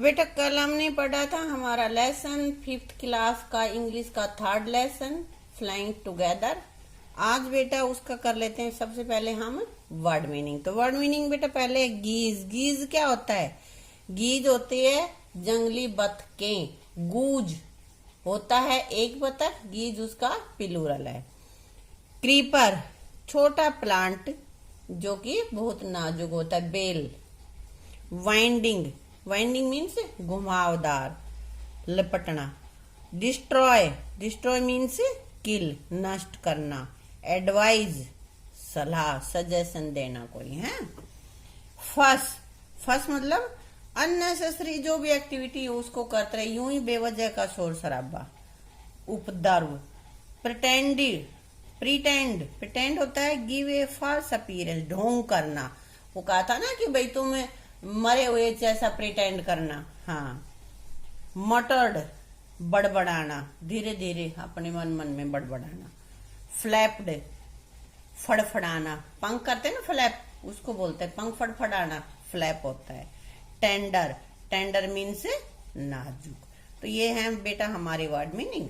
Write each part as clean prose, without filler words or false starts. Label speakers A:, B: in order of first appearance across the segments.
A: बेटा कल हमने पढ़ा था हमारा लेसन 5th क्लास का इंग्लिश का 3rd लेसन फ्लाइंग टुगेदर। आज बेटा उसका कर लेते हैं सबसे पहले हम वर्ड मीनिंग। तो वर्ड मीनिंग बेटा पहले गीज। गीज क्या होता है? गीज होती है जंगली बतखें। गूज होता है एक बतख, गीज उसका प्लूरल है। क्रीपर छोटा प्लांट जो कि बहुत नाजुक होता है, बेल। वाइंडिंग, वाइंडिंग मीन्स घुमावदार, लपटना। डिस्ट्रॉय, डिस्ट्रॉय मीन्स किल, नष्ट करना। एडवाइज सलाह, सजेशन देना कोई है। फस, फस मतलब अननेसेसरी जो भी एक्टिविटी हो उसको करते रहे, यूं ही बेवजह का शोर शराबा। उपद्रव। प्रिटेंडेड, प्रिटेंड, प्रिटेंड होता है गिव ए फॉल्स अपीयरेंस, ढोंग करना। वो कहा था ना कि भाई तुम्हें मरे हुए जैसा प्रिटेंड करना। हाँ। मटर्ड बड़बड़ाना, धीरे धीरे अपने मन मन में बड़बड़ाना। फ्लैप्ड फड़फड़ाना, पंख करते हैं ना फ्लैप, उसको बोलते हैं पंख फड़फड़ाना, फ्लैप होता है। टेंडर, टेंडर मीन्स नाजुक। तो ये है बेटा हमारे वर्ड मीनिंग।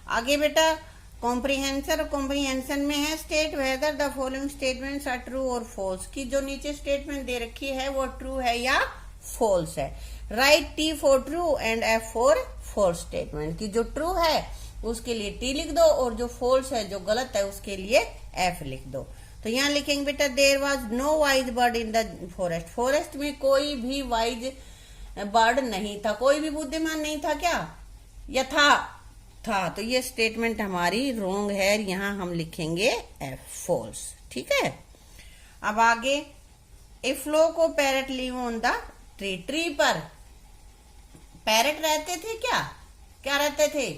A: आगे बेटा कॉम्प्रीहेंशन, कॉम्प्रीहेंशन में है state whether the following statements are true और फॉल्स, की जो नीचे स्टेटमेंट दे रखी है वो ट्रू है या फॉल्स है। Write T for true and F for false statement, की जो ट्रू है उसके लिए टी लिख दो और जो फॉल्स है जो गलत है उसके लिए एफ लिख दो। तो यहाँ लिखेंगे बेटा there was no wise bird in the forest, forest में कोई भी वाइज बर्ड नहीं था, कोई भी बुद्धिमान नहीं था क्या, या था। तो ये स्टेटमेंट हमारी रॉन्ग है, यहाँ हम लिखेंगे एफ फॉल्स। ठीक है। अब आगे ए फ्लो को parrot live on the tree, tree पर पैरट रहते थे क्या, क्या रहते थे,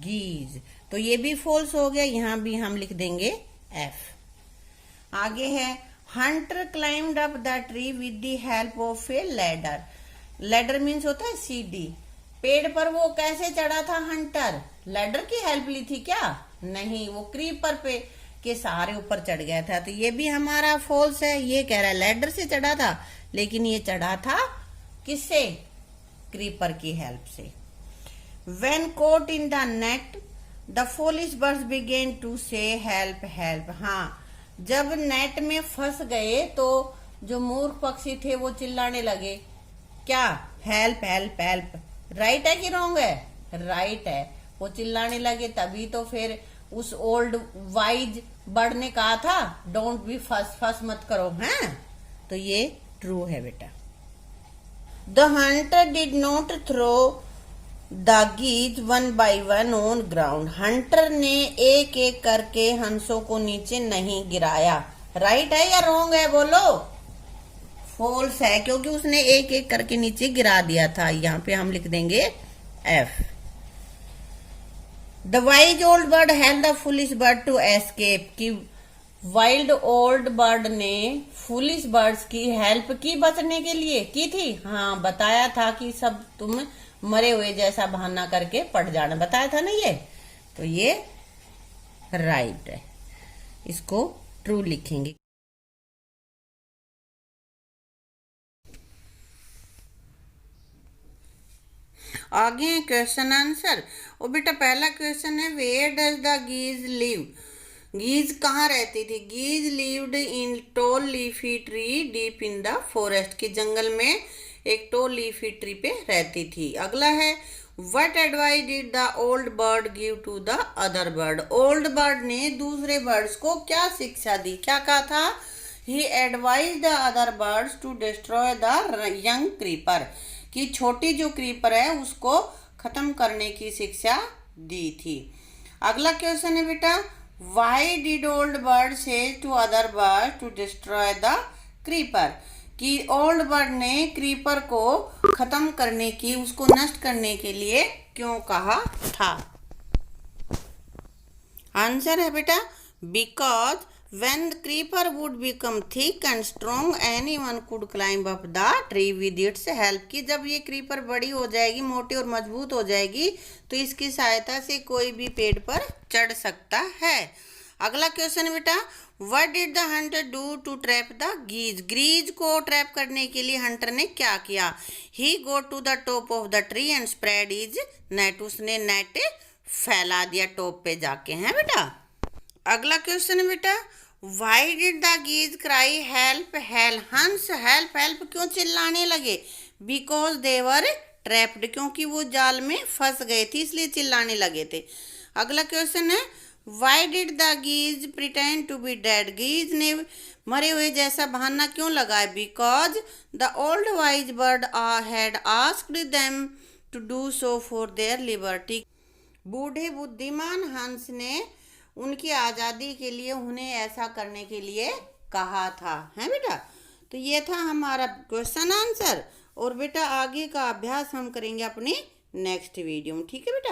A: गीज। तो ये भी फॉल्स हो गया, यहां भी हम लिख देंगे एफ। आगे है Hunter climbed up the tree with the help of A ladder, ladder means होता है सीढ़ी। पेड़ पर वो कैसे चढ़ा था हंटर, लैडर की हेल्प ली थी क्या, नहीं, वो क्रीपर पे के सहारे ऊपर चढ़ गया था। तो ये भी हमारा फॉल्स है, ये कह रहा है लैडर से चढ़ा था, लेकिन ये चढ़ा था किससे, क्रीपर की हेल्प से। When caught in the net, the foolish birds began to say help help। हाँ, जब नेट में फंस गए तो जो मूर्ख पक्षी थे वो चिल्लाने लगे क्या, हेल्प हेल्प हेल्प। राइट है कि रॉन्ग है, राइट है। वो चिल्लाने लगे तभी तो फिर उस ओल्ड वाइज बर्ड ने कहा था डोंट बी फस, फस मत करो। हैं, तो ये ट्रू है बेटा। The hunter did not throw the geese one by one on ground, hunter ने एक एक करके हंसों को नीचे नहीं गिराया। राइट है या रॉन्ग है बोलो, फॉल्स है, क्योंकि उसने एक एक करके नीचे गिरा दिया था। यहाँ पे हम लिख देंगे F. The wise old bird help the foolish bird to escape, की वाइल्ड ओल्ड बर्ड ने फुलिश बर्ड्स की हेल्प की, बचने के लिए की थी। हाँ, बताया था कि सब तुम मरे हुए जैसा बहाना करके पड़ जाना, बताया था ना ये। तो ये राइट है, इसको ट्रू लिखेंगे। आगे है क्वेश्चन आंसर। और बेटा पहला क्वेश्चन है where does the geese live, geese कहाँ रहती थी, geese lived in tall leafy tree deep in the forest, की जंगल में एक टॉल लीफी ट्री पे रहती थी। अगला है what advice did the old bird give to the other bird, old bird ने दूसरे बर्ड्स को क्या शिक्षा दी, क्या कहा था, he advise the other birds to destroy the young creeper, कि छोटी जो क्रीपर है उसको खत्म करने की शिक्षा दी थी। अगला क्वेश्चन है बेटा why did old bird say to other bird to destroy the creeper, कि ओल्ड बर्ड ने क्रीपर को खत्म करने की, उसको नष्ट करने के लिए क्यों कहा था। आंसर है बेटा because when the creeper would become thick and strong anyone could climb up the tree with its help, की जब ये क्रीपर बड़ी हो जाएगी, मोटी और मजबूत हो जाएगी, तो इसकी सहायता से कोई भी पेड़ पर चढ़ सकता है। अगला क्वेश्चन है बेटा, what did the hunter do to trap the geese. ग्रीज को ट्रैप करने के लिए हंटर ने क्या किया? He go to the top of the tree and spread his net. उसने नेट फैला दिया टॉप पे जाके, हैं बेटा। अगला क्वेश्चन है बेटा, why did the geese cry help help. हंस हेल्प हेल्प क्यों चिल्लाने लगे? बिकॉज दे वर ट्रैप्ड, क्योंकि वो जाल में फंस गए थे इसलिए चिल्लाने लगे थे। अगला क्वेश्चन है, why did the geese pretend to be dead. Geese ने मरे हुए जैसा बहाना क्यों लगाया? Because the old wise bird had asked them to do so for their liberty. बूढ़े बुद्धिमान हंस ने उनकी आज़ादी के लिए उन्हें ऐसा करने के लिए कहा था, है बेटा। तो ये था हमारा क्वेश्चन आंसर, और बेटा आगे का अभ्यास हम करेंगे अपनी नेक्स्ट वीडियो में, ठीक है बेटा।